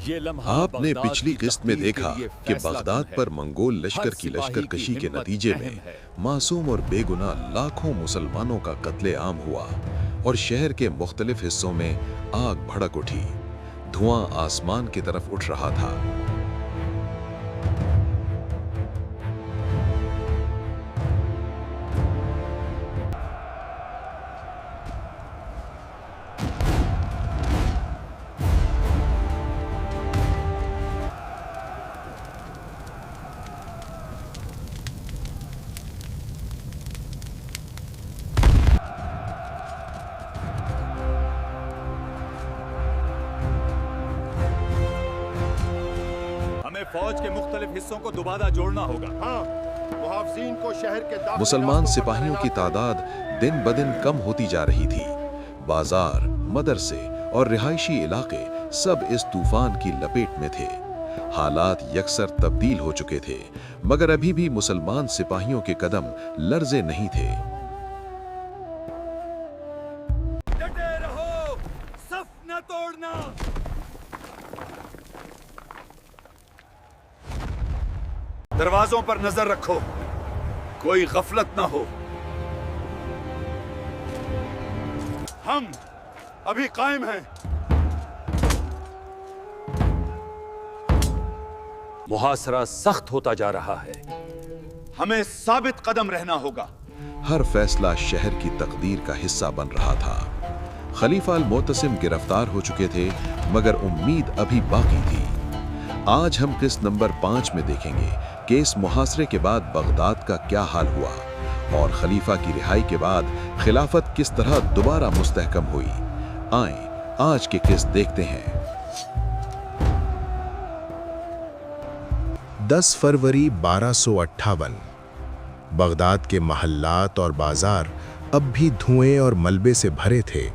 آپ نے پچھلی قسط میں دیکھا کہ بغداد پر منگول لشکر کی لشکر کشی کے نتیجے میں معصوم اور بے گناہ لاکھوں مسلمانوں کا قتل عام ہوا اور شہر کے مختلف حصوں میں آگ بھڑک اٹھی، دھواں آسمان کی طرف اٹھ رہا تھا۔ فوج کے مختلف حصوں کو دوبارہ جوڑنا ہوگا۔ محافظین کو شہر کے داخل مسلمان سپاہیوں کی تعداد دن بدن کم ہوتی جا رہی تھی۔ بازار، مدرسے اور رہائشی علاقے سب اس طوفان کی لپیٹ میں تھے۔ حالات یکسر تبدیل ہو چکے تھے، مگر ابھی بھی مسلمان سپاہیوں کے قدم لرزے نہیں تھے۔ ڈٹے رہو، صف نہ توڑنا۔ دروازوں پر نظر رکھو، کوئی غفلت نہ ہو۔ ہم ابھی قائم ہیں۔ محاصرہ سخت ہوتا جا رہا ہے، ہمیں ثابت قدم رہنا ہوگا۔ ہر فیصلہ شہر کی تقدیر کا حصہ بن رہا تھا۔ خلیفہ المعتصم گرفتار ہو چکے تھے، مگر امید ابھی باقی تھی۔ آج ہم قسط نمبر 5 میں دیکھیں گے کہ اس محاصرے کے بعد بغداد کا کیا حال ہوا اور خلیفہ کی رہائی کے بعد خلافت کس طرح دوبارہ مستحکم ہوئی۔ آئیں آج کی قسط دیکھتے ہیں۔ 10 فروری 1258۔ بغداد کے محلات اور بازار اب بھی دھوئیں اور ملبے سے بھرے تھے۔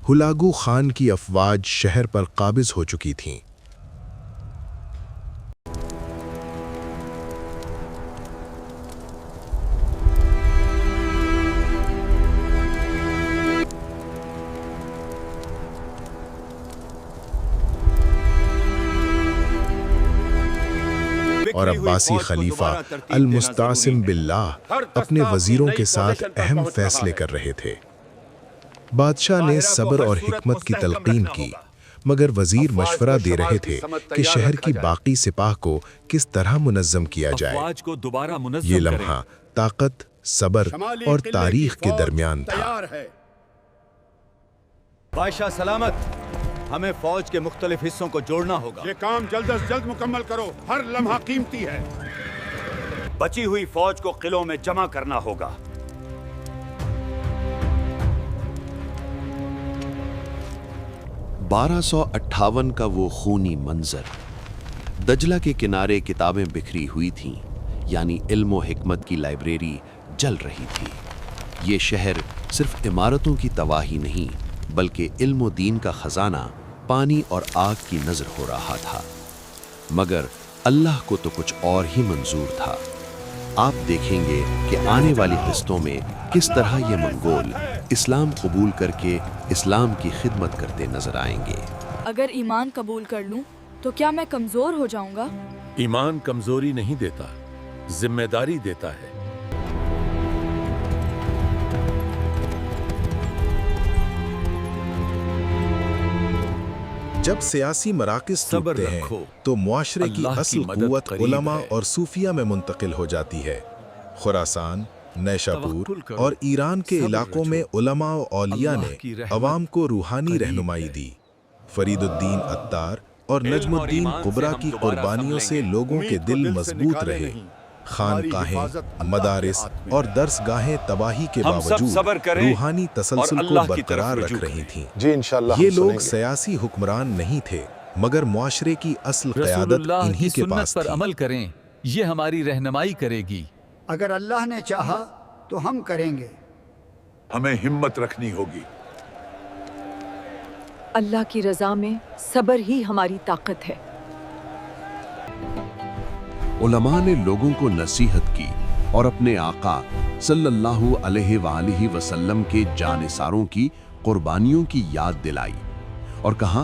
ہلاگو خان کی افواج شہر پر قابض ہو چکی تھیں۔ اور عباسی خلیفہ المستعصم باللہ اپنے وزیروں کے ساتھ اہم فیصلے کر رہے تھے۔ بادشاہ نے صبر اور حکمت کی تلقین کی، مگر وزیر مشورہ دے رہے تھے کہ شہر کی باقی سپاہ کو کس طرح منظم کیا جائے۔ یہ لمحہ طاقت، صبر اور تاریخ کے درمیان تھا۔ بادشاہ سلامت، ہمیں فوج کے مختلف حصوں کو جوڑنا ہوگا۔ یہ کام جلد از جلد مکمل کرو، ہر لمحہ قیمتی ہے۔ بچی ہوئی فوج کو قلعوں میں جمع کرنا ہوگا۔ 1258 کا وہ خونی منظر۔ دجلہ کے کنارے کتابیں بکھری ہوئی تھیں، یعنی علم و حکمت کی لائبریری جل رہی تھی۔ یہ شہر صرف عمارتوں کی تباہی نہیں، بلکہ علم و دین کا خزانہ پانی اور آگ کی نظر ہو رہا تھا۔ مگر اللہ کو تو کچھ اور ہی منظور تھا۔ آپ دیکھیں گے کہ آنے والی قسطوں میں کس طرح یہ منگول اسلام قبول کر کے اسلام کی خدمت کرتے نظر آئیں گے۔ اگر ایمان قبول کر لوں تو کیا میں کمزور ہو جاؤں گا؟ ایمان کمزوری نہیں دیتا، ذمہ داری دیتا ہے۔ جب سیاسی مراکز ٹوٹتے ہیں تو معاشرے کی اصل قوت علماء اور صوفیہ میں منتقل ہو جاتی ہے۔ خراسان، نیشاپور اور ایران کے علاقوں میں علماء و اولیاء نے عوام کو روحانی رہنمائی دی۔ فرید الدین عطار اور نجم الدین قبرا کی قربانیوں سے لوگوں کے دل مضبوط رہے۔ خانقاہیں، مدارس اور درس گاہیں تباہی کے باوجود روحانی تسلسل کو برقرار رکھ رہی تھیں۔ یہ لوگ سیاسی حکمران نہیں تھے، مگر معاشرے کی اصل قیادت انہی کے پاس تھی۔ پر عمل کریں، یہ ہماری رہنمائی کرے گی۔ اگر اللہ نے چاہا تو ہم کریں گے۔ ہمیں ہمت رکھنی ہوگی۔ اللہ کی رضا میں صبر ہی ہماری طاقت ہے۔ علماء نے لوگوں کو نصیحت کی اور اپنے آقا صلی اللہ علیہ وآلہ وسلم کے جانثاروں کی قربانیوں کی یاد دلائی اور کہا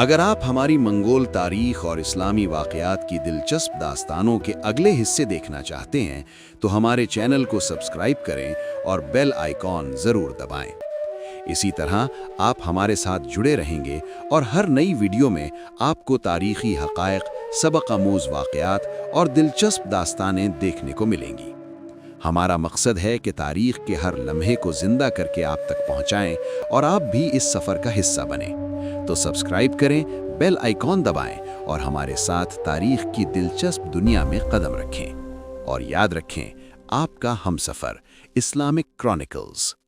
اگر آپ ہماری منگول تاریخ اور اسلامی واقعات کی دلچسپ داستانوں کے اگلے حصے دیکھنا چاہتے ہیں تو ہمارے چینل کو سبسکرائب کریں اور بیل آئیکن ضرور دبائیں۔ اسی طرح آپ ہمارے ساتھ جڑے رہیں گے اور ہر نئی ویڈیو میں آپ کو تاریخی حقائق، سبق آموز واقعات اور دلچسپ داستانیں دیکھنے کو ملیں گی۔ ہمارا مقصد ہے کہ تاریخ کے ہر لمحے کو زندہ کر کے آپ تک پہنچائیں اور آپ بھی اس سفر کا حصہ بنیں۔ تو سبسکرائب کریں، بیل آئیکن دبائیں اور ہمارے ساتھ تاریخ کی دلچسپ دنیا میں قدم رکھیں۔ اور یاد رکھیں، آپ کا ہمسفر اسلامک کرونیکلز۔